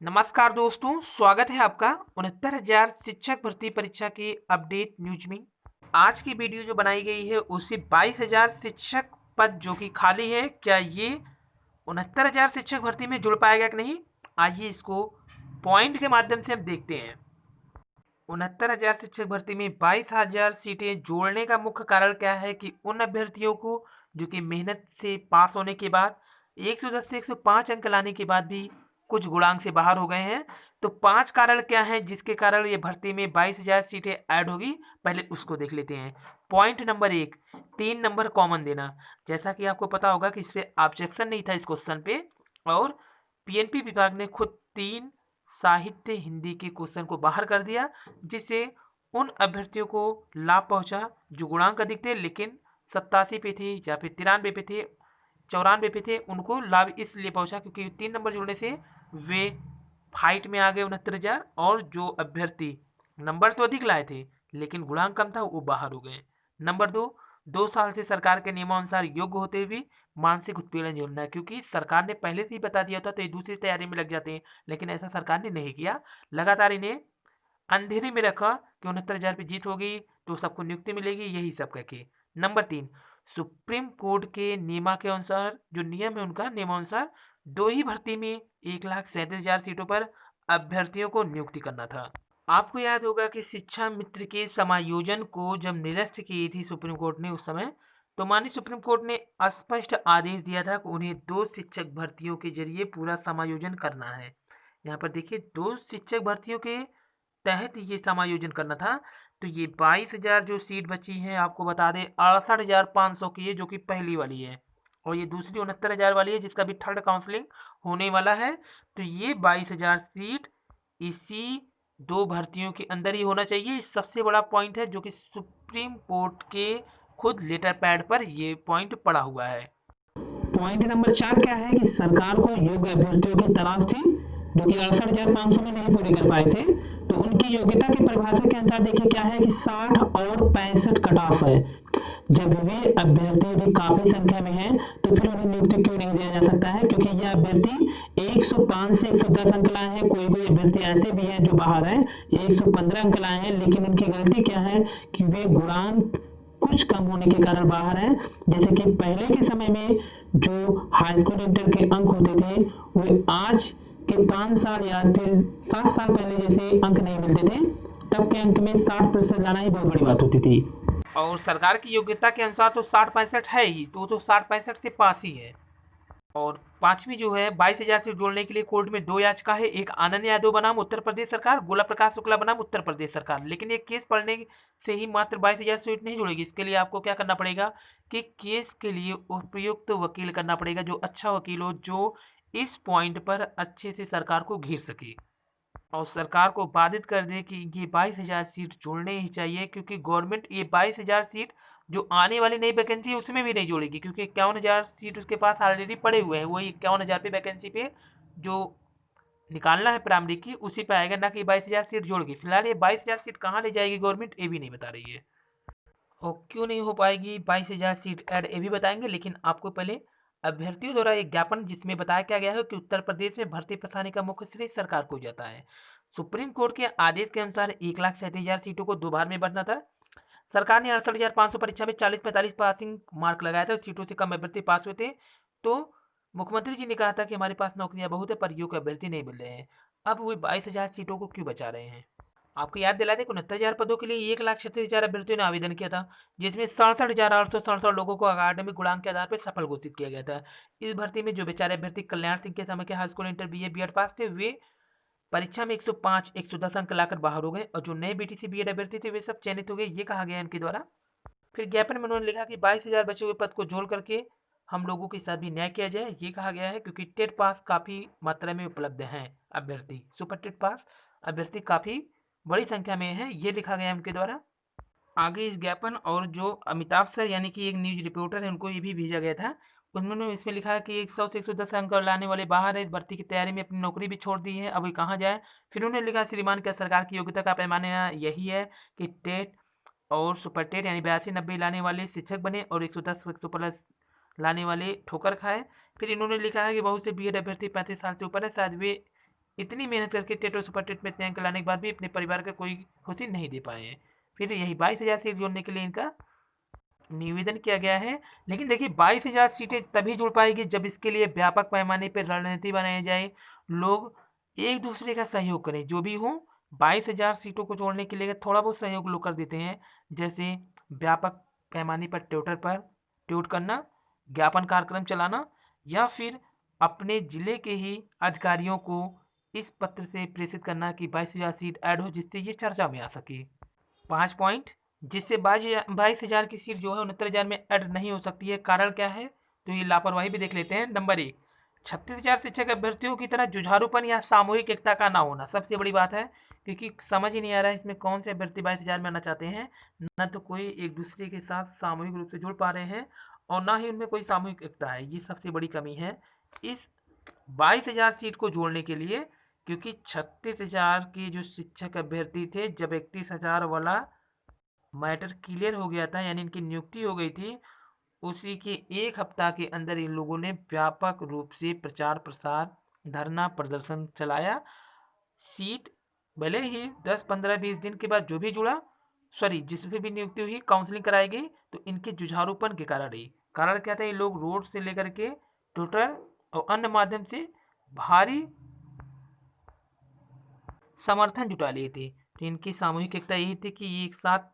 नमस्कार दोस्तों, स्वागत है आपका 69,000 शिक्षक भर्ती परीक्षा की अपडेट न्यूज में। आज की वीडियो जो बनाई गई है उसे 22,000 शिक्षक पद जो कि खाली है, क्या ये 69,000 शिक्षक भर्ती में जुड़ पाएगा कि नहीं? आइए इसको पॉइंट के माध्यम से हम देखते हैं। 69,000 शिक्षक भर्ती में 22,000 सीटें जोड़ने का मुख्य कारण क्या है कि उन अभ्यर्थियों को जो कि मेहनत से पास होने के बाद 110 से 105 अंक लाने के बाद भी कुछ गुणांक से बाहर हो गए हैं। तो 5 कारण क्या हैं जिसके कारण ये भर्ती में 22,000 सीटें ऐड होगी, पहले उसको देख लेते हैं। पॉइंट नंबर 1, 3 नंबर कॉमन देना। जैसा कि आपको पता होगा कि इस पे ऑब्जेक्शन नहीं था इस क्वेश्चन पे, और पीएनपी विभाग ने खुद 3 साहित्य हिंदी के क्वेश्चन को बाहर कर दिया, जिससे उन अभ्यर्थियों को लाभ पहुंचा जो गुणांक अधिक थे लेकिन 87 पे थे या फिर 93 पे थे, 94 पे थे। उनको लाभ इसलिए पहुंचा क्योंकि 3 नंबर जुड़ने से वे फाइट में आ गए 69,000, और जो अभ्यर्थी नंबर तो अधिक लाए थे लेकिन गुणांक कम था वो बाहर हो गए। नंबर 2, 2 साल से सरकार के नियमानुसार योग्य होते हुए मानसिक उत्पीड़न झेलना है, क्योंकि सरकार ने पहले से ही बता दिया था तो ये दूसरी तैयारी में लग जाते हैं, लेकिन ऐसा सरकार ने नहीं किया। लगातार इन्हें अंधेरे में रखा कि 69,000 पे जीत होगी तो सबको नियुक्ति मिलेगी, यही सब कह के। नंबर 3, सुप्रीम कोर्ट के नियमा के अनुसार, जो नियम है उनका नियमानुसार 2 ही भर्ती में 1,37,000 सीटों पर अभ्यर्थियों को नियुक्ति करना था। आपको याद होगा कि शिक्षा मित्र के समायोजन को जब निरस्त की थी सुप्रीम कोर्ट ने उस समय, तो माननीय सुप्रीम कोर्ट ने स्पष्ट आदेश दिया था कि उन्हें 2 शिक्षक भर्तियों के जरिए पूरा समायोजन करना है। यहाँ पर देखिए 2 शिक्षक भर्तियों के तहत ये समायोजन करना था। तो ये 22,000 जो सीट बची है, आपको बता दें 68,500 की है जो कि पहली वाली है, और ये दूसरी 69,000 वाली है जिसका भी थर्ड काउंसलिंग होने वाला है। तो ये 22,000 सीट इसी 2 भर्तियों के अंदर ही होना चाहिए। सबसे बड़ा पॉइंट है जो कि सुप्रीम कोर्ट के खुद लेटर पैड पर ये पॉइंट पड़ा हुआ है। पॉइंट नंबर 4 क्या है कि सरकार को योग्य अभ्यर्थियों की तलाश थी जो कि 68,500 में नहीं पूरे कर पाए थे। तो उनकी योग्यता की परिभाषा के अनुसार देखिए क्या है कि 60 और 65 कट ऑफ है। जब वे अभ्यर्थी यदि काफी संख्या में हैं तो फिर उन्हें नियुक्ति क्यों नहीं दिया जा सकता है, क्योंकि यह अभ्यर्थी 105 से 110 अंक लाए हैं। कोई कोई अभ्यर्थी ऐसे भी हैं जो बाहर हैं 115 अंक लाए हैं, लेकिन उनकी गलती क्या है कि वे गुणांक कुछ कम होने के कारण बाहर हैं। जैसे कि पहले के समय में जो हाई स्कूल इंटर के अंक होते थे वे आज के 5 साल या फिर 7 साल पहले जैसे अंक नहीं मिलते थे। तब के अंक में 60% लाना ही बहुत बड़ी बात होती थी। और सरकार की योग्यता के अनुसार तो 60-65 है ही, तो 60-65 से पास ही है। और पांचवी जो है 22,000 सीट जोड़ने के लिए कोर्ट में 2 याचिका है। एक आनंद यादव बनाम उत्तर प्रदेश सरकार, गोला प्रकाश शुक्ला बनाम उत्तर प्रदेश सरकार। लेकिन ये केस पढ़ने से ही मात्र 22,000 सीट नहीं जुड़ेगी। इसके लिए आपको क्या करना पड़ेगा कि केस के लिए उपयुक्त वकील करना पड़ेगा, जो अच्छा वकील हो, जो इस पॉइंट पर अच्छे से सरकार को घेर सके और सरकार को बाधित कर दे कि ये 22,000 सीट जोड़ने ही चाहिए, क्योंकि गवर्नमेंट ये 22,000 सीट जो आने वाली नई वैकेंसी है उसमें भी नहीं जोड़ेगी, क्योंकि 51,000 सीट उसके पास ऑलरेडी पड़े हुए हैं। वही 51,000 पे वैकेंसी पे जो निकालना है प्राइमरी की उसी पे आएगा, ना कि 22,000 सीट जोड़ के। फिलहाल ये 22,000 सीट कहाँ ले जाएगी गवर्नमेंट, ये भी नहीं बता रही है। और क्यों नहीं हो पाएगी 22,000 सीट ऐड, ये भी बताएंगे, लेकिन आपको पहले अभ्यर्थियों द्वारा एक ज्ञापन जिसमें बताया क्या गया है कि उत्तर प्रदेश में भर्ती प्रशासनिक का मुख्य श्रेय सरकार को जाता है। सुप्रीम कोर्ट के आदेश के अनुसार 1,37,000 सीटों को 2 बार में भरना था। सरकार ने 68,500 परीक्षा में 40-45 पासिंग मार्क लगाया था, सीटों से कम अभ्यर्थी पास हुए थे। तो मुख्यमंत्री जी ने कहा था कि हमारे पास नौकरियां बहुत है पर योग्य अभ्यर्थी नहीं मिल रहे हैं। अब वे 22,000 सीटों को क्यों बचा रहे हैं? आपको याद दिला दें कि 69,000 पदों के लिए 1,36,000 अभ्यर्थियों ने आवेदन किया था, जिसमें 67,867 लोगों को अकादमिक गुणांक के आधार पर सफल घोषित किया गया था। इस भर्ती में जो बेचारे अभ्यर्थी कल्याण सिंह के समय के high school inter BA B Ed pass थे, वे परीक्षा में 105 110 अंक लाकर बाहर हो गए, और जो नए बीटीसी बीएड अभ्यर्थी थे वे सब चयनित हो गए, ये कहा गया इनके द्वारा। फिर ज्ञापन में उन्होंने लिखा कि 22,000 बचे हुए पद को जोड़ करके हम लोगों के साथ भी न्याय किया जाए, ये कहा गया है, क्योंकि टेट पास काफ़ी मात्रा में उपलब्ध हैं अभ्यर्थी, सुपर टेट पास अभ्यर्थी काफ़ी बड़ी संख्या में है, ये लिखा गया उनके द्वारा। आगे इस ज्ञापन और जो अमिताभ सर यानी कि एक न्यूज रिपोर्टर है उनको ये भी भेजा गया था। उन्होंने इसमें लिखा है कि 100 से 110 अंक लाने वाले बाहर है, इस भर्ती की तैयारी में अपनी नौकरी भी छोड़ दी है, अब ये कहाँ जाए। फिर उन्होंने लिखा, श्रीमान क्या सरकार की योग्यता का पैमाना यही है कि टेट और सुपर टेट यानी 82-90 लाने वाले शिक्षक बने और 110 100 प्लस लाने वाले ठोकर खाए। फिर इन्होंने लिखा है कि बहुत से बीएड अभ्यर्थी 35 साल से ऊपर है, शायद वे इतनी मेहनत करके टेट और सुपर टेट में इतने अंक लाने के बाद भी अपने परिवार का कोई खुशी नहीं दे पाए हैं। फिर यही 22,000 सीट जोड़ने के लिए इनका निवेदन किया गया है। लेकिन देखिए 22,000 सीटें तभी जुड़ पाएगी जब इसके लिए व्यापक पैमाने पर रणनीति बनाई जाए, लोग एक दूसरे का सहयोग करें। जो भी हो 22,000 सीटों को जोड़ने के लिए थोड़ा बहुत सहयोग लोग कर देते हैं, जैसे व्यापक पैमाने पर ट्वीट करना, ज्ञापन कार्यक्रम चलाना, या फिर अपने जिले के ही अधिकारियों को इस पत्र से प्रेषित करना कि 22,000 सीट ऐड हो, जिससे ये चर्चा में आ सके। 5 पॉइंट जिससे 22,000 की सीट जो है 69,000 में ऐड नहीं हो सकती है। कारण क्या है, तो ये लापरवाही भी देख लेते हैं। नंबर 1, 36,000 शिक्षक अभ्यर्थियों की तरह जुझारूपन या सामूहिक एकता का ना होना सबसे बड़ी बात है, क्योंकि समझ ही नहीं आ रहा है इसमें कौन से अभ्यर्थी 22,000 में आना चाहते हैं। न तो कोई एक दूसरे के साथ सामूहिक रूप से जुड़ पा रहे हैं और ना ही उनमें कोई सामूहिक एकता है। ये सबसे बड़ी कमी है इस 22,000 सीट को जोड़ने के लिए, क्योंकि 36,000 के जो शिक्षक अभ्यर्थी थे, जब 31,000 वाला मैटर क्लियर हो गया था, यानी इनकी नियुक्ति हो गई थी, उसी के एक हफ्ता के अंदर इन लोगों ने व्यापक रूप से प्रचार प्रसार, धरना प्रदर्शन चलाया। सीट भले ही 10 15 20 दिन के बाद जो भी जुड़ा, सॉरी जिसमें भी नियुक्ति हुई, काउंसलिंग कराई गई, तो इनके जुझारूपन के कारण रही। कारण क्या था, ये लोग रोड से लेकर के ट्विटर और अन्य माध्यम से भारी समर्थन जुटा लिए थे। तो इनकी सामूहिक एकता यही थी कि एक साथ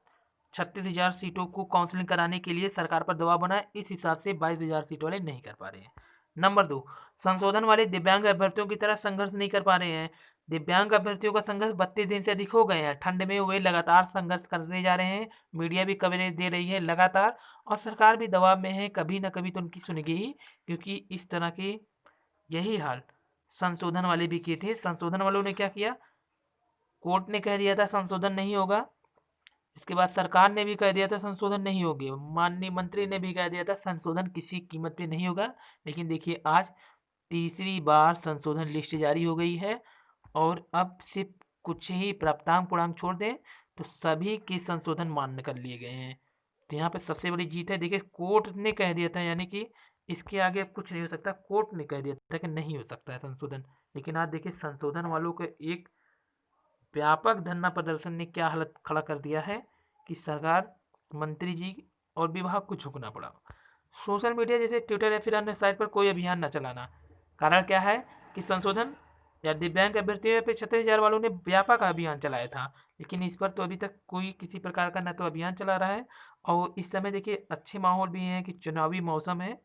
36,000 सीटों को काउंसलिंग कराने के लिए सरकार पर दबाव बनाए। इस हिसाब से 22,000 सीट वाले नहीं कर पा रहे हैं। नंबर 2, संशोधन वाले दिव्यांग अभ्यर्थियों की तरह संघर्ष नहीं कर पा रहे हैं। दिव्यांग अभ्यर्थियों का संघर्ष 32 दिन से अधिक हो गए हैं। ठंड में वे लगातार संघर्ष करने जा रहे हैं, मीडिया भी कवरेज दे रही है लगातार, और सरकार भी दबाव में है, कभी ना कभी तो उनकी सुनेगी ही, क्योंकि इस तरह के यही हाल संशोधन वाले भी किए थे। संशोधन वालों ने क्या किया, कोर्ट ने कह दिया था संशोधन नहीं होगा, इसके बाद सरकार ने भी कह दिया था संशोधन नहीं होगी, माननीय मंत्री ने भी कह दिया था संशोधन किसी कीमत पे नहीं होगा। लेकिन देखिए आज तीसरी बार संशोधन लिस्ट जारी हो गई है, और अब सिर्फ कुछ ही प्राप्तांक पूर्णांक छोड़ दें तो सभी के संशोधन मान्य कर लिए गए हैं। तो यहाँ पे सबसे बड़ी जीत है। देखिए कोर्ट ने कह दिया था, यानी कि इसके आगे अब कुछ नहीं हो सकता, कोर्ट ने कह दिया था कि नहीं हो सकता है संशोधन। लेकिन आज देखिए संशोधन वालों के एक व्यापक धरना प्रदर्शन ने क्या हालत खड़ा कर दिया है कि सरकार, मंत्री जी और विभाग को झुकना पड़ा। सोशल मीडिया जैसे ट्विटर या फिर अन्य साइट पर कोई अभियान न चलाना। कारण क्या है कि संशोधन या दिव्यांग अभ्यर्थियों पे 36,000 वालों ने व्यापक अभियान चलाया था, लेकिन इस पर तो अभी तक कोई किसी प्रकार का न तो अभियान चला रहा है, और इस समय देखिए अच्छे माहौल भी है कि चुनावी मौसम है,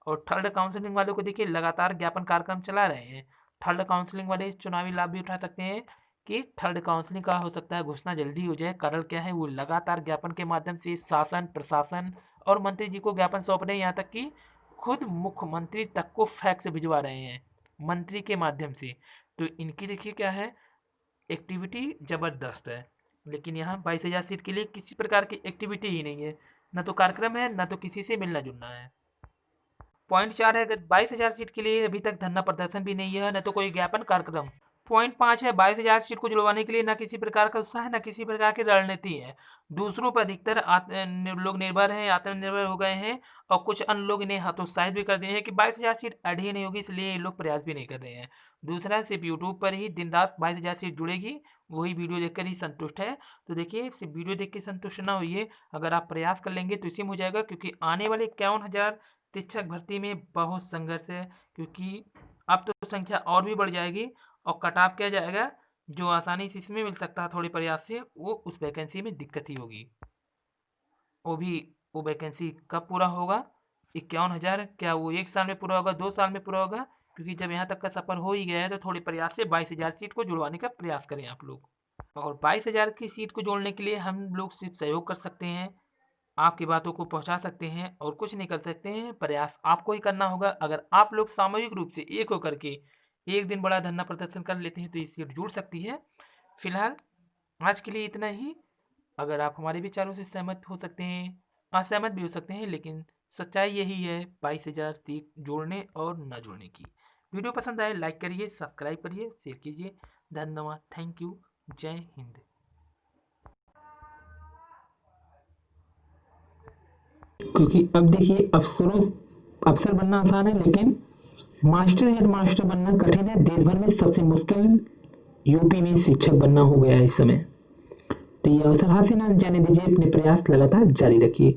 और थर्ड काउंसलिंग वालों को देखिए लगातार ज्ञापन कार्यक्रम चला रहे हैं। थर्ड काउंसलिंग वाले चुनावी लाभ भी उठा सकते हैं कि थर्ड काउंसलिंग का हो सकता है घोषणा जल्दी हो जाए। कारण क्या है, वो लगातार ज्ञापन के माध्यम से शासन, प्रशासन और मंत्री जी को ज्ञापन सौंप रहे हैं, यहाँ तक कि खुद मुख्यमंत्री तक को फैक्स भिजवा रहे हैं मंत्री के माध्यम से। तो इनकी देखिए क्या है, एक्टिविटी जबरदस्त है। लेकिन यहाँ 22,000 सीट के लिए किसी प्रकार की एक्टिविटी ही नहीं है, न तो कार्यक्रम है, न तो किसी से मिलना जुलना है। पॉइंट 4 है, अगर 22,000 सीट के लिए अभी तक धरना प्रदर्शन भी नहीं है, न तो कोई ज्ञापन कार्यक्रम। पॉइंट 5 है, 22,000 सीट को जुड़वाने के लिए न किसी प्रकार का उत्साह है, न किसी प्रकार की रणनीति है। दूसरों पर अधिकतर लोग निर्भर हैं, आत्मनिर्भर हो गए हैं, और कुछ अन्य लोग इन्हें हतोत्साहित भी कर दिए हैं कि 22,000 सीट ऐड ही नहीं होगी, इसलिए ये लोग प्रयास भी नहीं कर रहे हैं। दूसरा, सिर्फ यूट्यूब पर ही दिन रात 22,000 सीट जुड़ेगी, वही वीडियो देखकर ही संतुष्ट है। तो देखिए सिर्फ वीडियो देख के संतुष्ट ना होइए, अगर आप प्रयास कर लेंगे तो इसी में हो जाएगा, क्योंकि आने वाले 51,000 शिक्षक भर्ती में बहुत संघर्ष है, क्योंकि अब तो संख्या और भी बढ़ जाएगी, और कट ऑफ क्या जाएगा, जो आसानी से इसमें मिल सकता है थोड़े प्रयास से, वो उस वैकेंसी में दिक्कत ही होगी। वो भी वो वैकेंसी कब पूरा होगा, 51,000, क्या वो 1 साल में पूरा होगा, 2 साल में पूरा होगा? क्योंकि जब यहाँ तक का सफर हो ही गया है तो थोड़े प्रयास से 22,000 सीट को जुड़वाने का प्रयास करें आप लोग। और 22,000 की सीट को जोड़ने के लिए हम लोग सिर्फ सहयोग कर सकते हैं, आपकी बातों को पहुंचा सकते हैं, और कुछ नहीं कर सकते हैं। प्रयास आपको ही करना होगा। अगर आप लोग सामूहिक रूप से एक होकर के एक दिन बड़ा धरना प्रदर्शन कर लेते हैं तो ये सीट जुड़ सकती है। फिलहाल आज के लिए इतना ही। अगर आप हमारे विचारों से सहमत हो सकते हैं, असहमत भी हो सकते हैं, लेकिन सच्चाई यही है 22,000 सीट जोड़ने और न जोड़ने की। वीडियो पसंद आए लाइक करिए, सब्सक्राइब करिए, शेयर कीजिए। धन्यवाद, थैंक यू, जय हिंद। क्योंकि अब देखिए अफसर बनना आसान है, लेकिन मास्टर हेड मास्टर बनना कठिन है, देश भर में सबसे मुश्किल यूपी में शिक्षक बनना हो गया है इस समय। तो ये अवसर हाथ से ना जाने दीजिए, अपने प्रयास लगातार जारी रखिए।